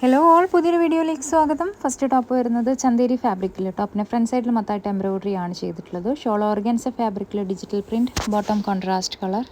Hello all പുതിയൊരു വീഡിയോയിലേക്ക് സ്വാഗതം. ഫസ്റ്റ് ടോപ്പ് വരുന്നത് ചന്തേരി ഫാബ്രിക്കിൽ. ടോപ്പിൻ്റെ ഫ്രണ്ട് സൈഡിൽ മൊത്തമായിട്ട് എംബ്രോയിഡറി ആണ് ചെയ്തിട്ടുള്ളത്. ഷോൾ ഓർഗൻസ ഫാബ്രിക്കിൽ digital print, bottom contrast colour.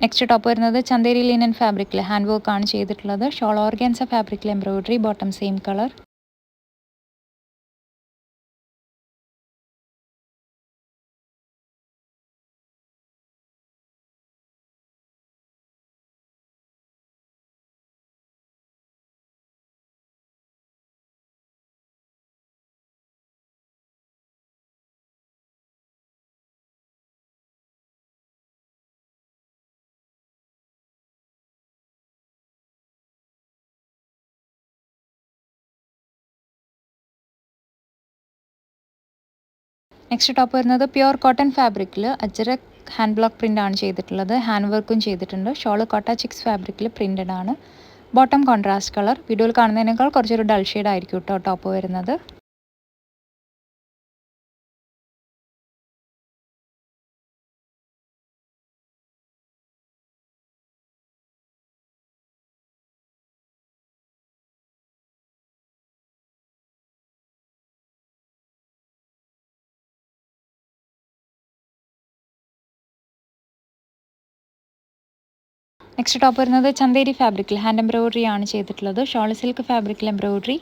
Next top വരുന്നത് ചന്തേരി ലിനൻ ഫാബ്രിക്കിൽ ഹാൻഡ് വർക്ക് ആണ് ചെയ്തിട്ടുള്ളത്. ഷോൾ ഓർഗൻസ ഫാബ്രിക്കിൽ embroidery, bottom same colour. Next top വരുന്നത് പ്യുവർ കോട്ടൺ ഫാബ്രിക്കിൽ അജ്രക് ഹാൻഡ് ബ്ലോക്ക് പ്രിൻ്റ് ആണ് ചെയ്തിട്ടുള്ളത്. ഹാൻഡ് വർക്കും ചെയ്തിട്ടുണ്ട്. ഷോൾ കോട്ട ചിക്സ് ഫാബ്രിക്കിൽ പ്രിൻ്റഡ് ആണ്. Bottom contrast colour. വീഡിയോയിൽ കാണുന്നതിനേക്കാൾ കുറച്ചൊരു ഡൾ ഷെയ്ഡ് ആയിരിക്കും കേട്ടോ ടോപ്പ് വരുന്നത്. നെക്സ്റ്റ് ടോപ്പ് വരുന്നത് ചന്തേരി ഫാബ്രിക്കിൽ ഹാൻഡ് എംബ്രോയിഡറി ആണ് ചെയ്തിട്ടുള്ളത്. ഷോൾ സിൽക്ക് ഫാബ്രിക്കിൽ embroidery,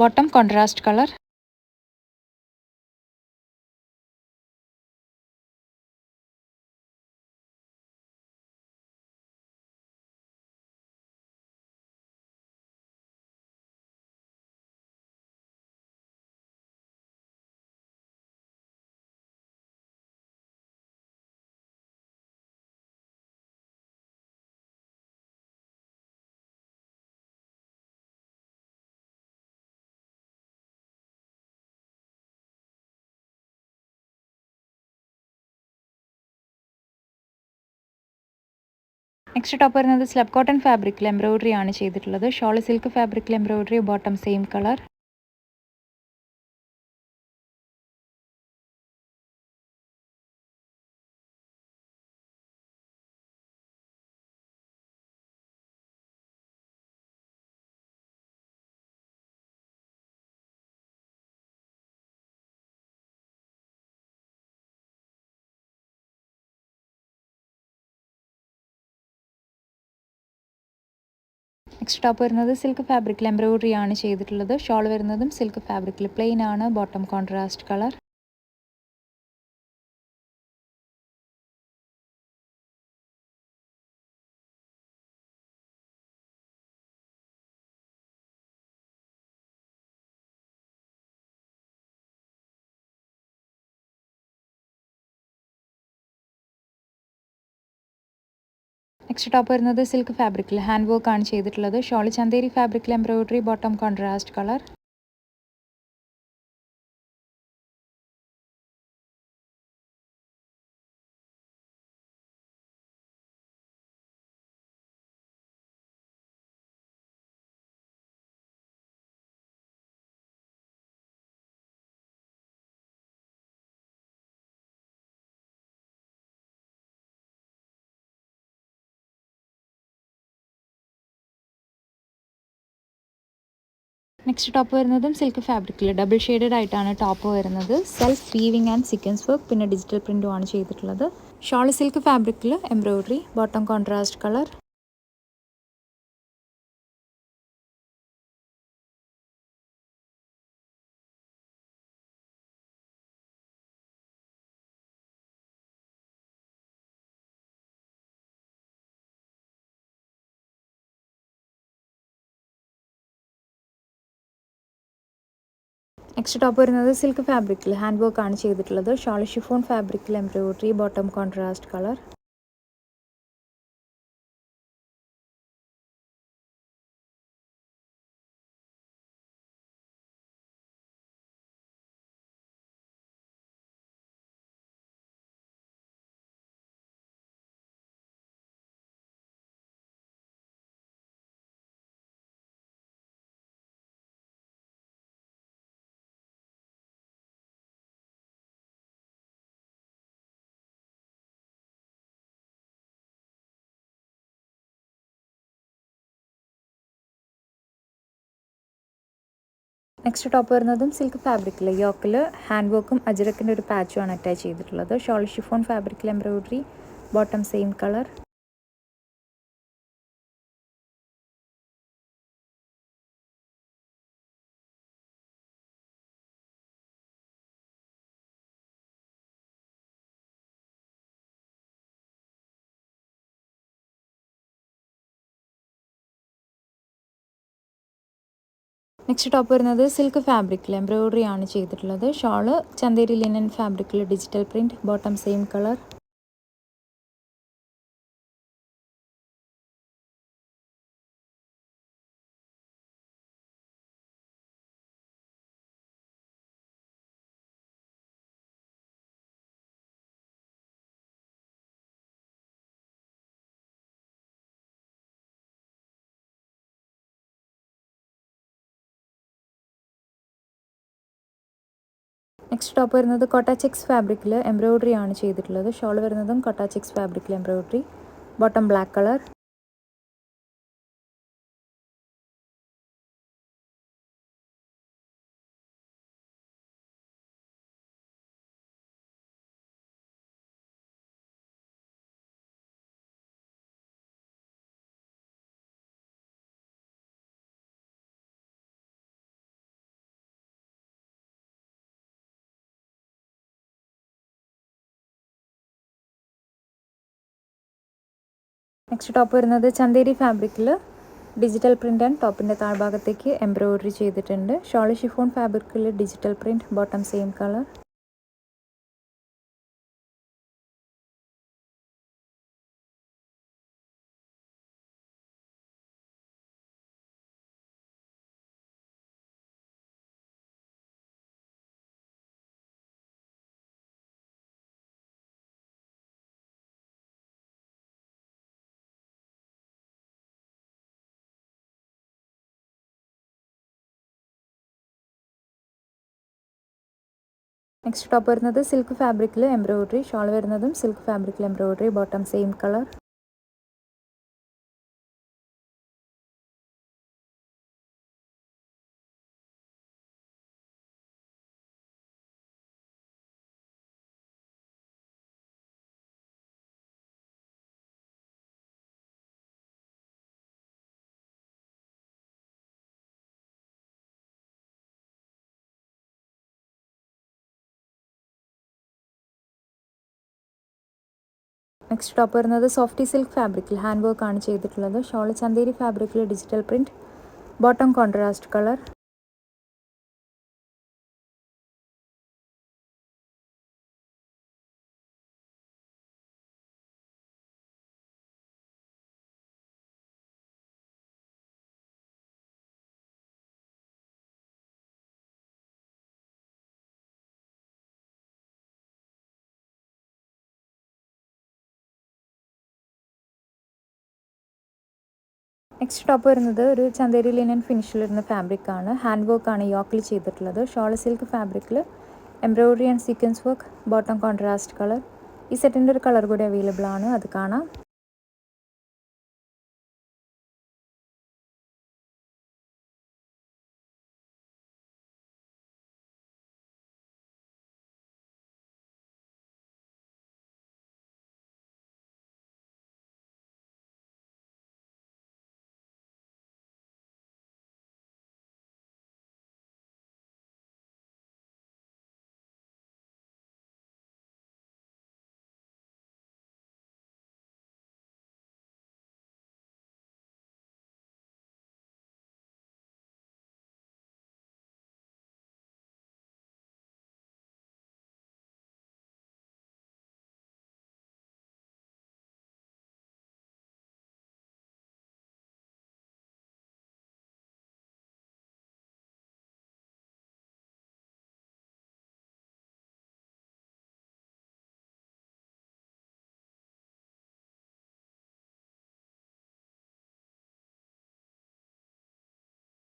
bottom contrast colour. Next top വരുന്നത് സ്ലബ് കോട്ടൺ ഫാബ്രിക്കിൽ എംബ്രോയിഡറി ആണ് ചെയ്തിട്ടുള്ളത്. ഷോൾ സിൽക്ക് ഫാബ്രിക്കിൽ embroidery, bottom same colour. Next top വരുന്നത് സിൽക്ക് ഫാബ്രിക്കിൽ എംബ്രോയിഡറി ആണ് ചെയ്തിട്ടുള്ളത്. ഷോൾ വരുന്നതും സിൽക്ക് ഫാബ്രിക്കിൽ പ്ലെയിൻ ആണ്, bottom contrast colour. Next top വരുന്നത് സിൽക്ക് ഫാബ്രിക്കിൽ ഹാൻഡ് വർക്ക് ആണ് ചെയ്തിട്ടുള്ളത്. ഷോൾ ചന്തേരി ഫാബ്രിക്കിൽ embroidery, bottom contrast colour. Next top വരുന്നതും സിൽക്ക് ഫാബ്രിക്കിൽ ഡബിൾ ഷെയ്ഡഡ് ആയിട്ടാണ് ടോപ്പ് വരുന്നത്. Self weaving and sequence work പിന്നെ ഡിജിറ്റൽ പ്രിൻറ്റും ആണ് ചെയ്തിട്ടുള്ളത്. ഷോൾ സിൽക്ക് ഫാബ്രിക്കിൽ embroidery, bottom contrast colour. Next top വരുന്നത് സിൽക്ക് ഫാബ്രിക്കിൽ ഹാൻഡ് വർക്ക് ആണ് ചെയ്തിട്ടുള്ളത്. ഷോൾ ഷിഫോൺ ഫാബ്രിക്കിൽ embroidery, bottom contrast colour. Next top വരുന്നതും സിൽക്ക് ഫാബ്രിക്കിൽ യോക്കിൽ ഹാൻഡ് വർക്കും അജ്രക്കിൻ്റെ ഒരു പാച്ചുമാണ് അറ്റാച്ച് ചെയ്തിട്ടുള്ളത്. ഷോൾ ഷിഫോൺ ഫാബ്രിക്കിൽ embroidery, bottom same colour. Next top വരുന്നത് സിൽക്ക് ഫാബ്രിക്കിൽ എംബ്രോയിഡറി ആണ് ചെയ്തിട്ടുള്ളത്. ഷോള് ചന്തേരി ലിനൻ ഫാബ്രിക്കിൽ digital print, bottom same colour. Next top വരുന്നത് കോട്ട ചെക്സ് ഫാബ്രിക്കിൽ എംബ്രോയിഡറി ആണ് ചെയ്തിട്ടുള്ളത്. ഷോൾ വരുന്നതും കോട്ട ചെക്സ് ഫാബ്രിക്കിൽ embroidery, bottom black colour. Next top വരുന്നത് ചന്തേരി ഫാബ്രിക്കിൽ ഡിജിറ്റൽ പ്രിൻ്റ് ആൻഡ് ടോപ്പിൻ്റെ താഴ്ഭാഗത്തേക്ക് എംബ്രോയിഡറി ചെയ്തിട്ടുണ്ട്. ഷോൾ ഷിഫോൺ ഫാബ്രിക്കിൽ digital print, bottom same colour. Next top വരുന്നത് സിൽക്ക് ഫാബ്രിക്കിൽ എംബ്രോയിഡറി. ഷോൾ വരുന്നതും സിൽക്ക് ഫാബ്രിക്കിൽ embroidery, bottom same colour. Next top വരുന്നത് സോഫ്റ്റി സിൽക്ക് ഫാബ്രിക്കിൽ ഹാൻഡ് വർക്ക് ആണ് ചെയ്തിട്ടുള്ളത്. ഷോൾ ചന്തേരി ഫാബ്രിക്കിൽ digital print, bottom contrast colour. Next top വരുന്നത് ഒരു ചന്തേരി ലിനൻ ഫിനിഷിലിരുന്ന ഫാബ്രിക്കാണ്. ഹാൻഡ് വർക്കാണ് യോക്കിൽ ചെയ്തിട്ടുള്ളത്. ഷോൾ സിൽക്ക് ഫാബ്രിക്കിൽ embroidery and sequence work, bottom contrast colour. ഈ സെറ്റിൻ്റെ ഒരു കളർ കൂടി അവൈലബിൾ ആണ്, അത് കാണാം.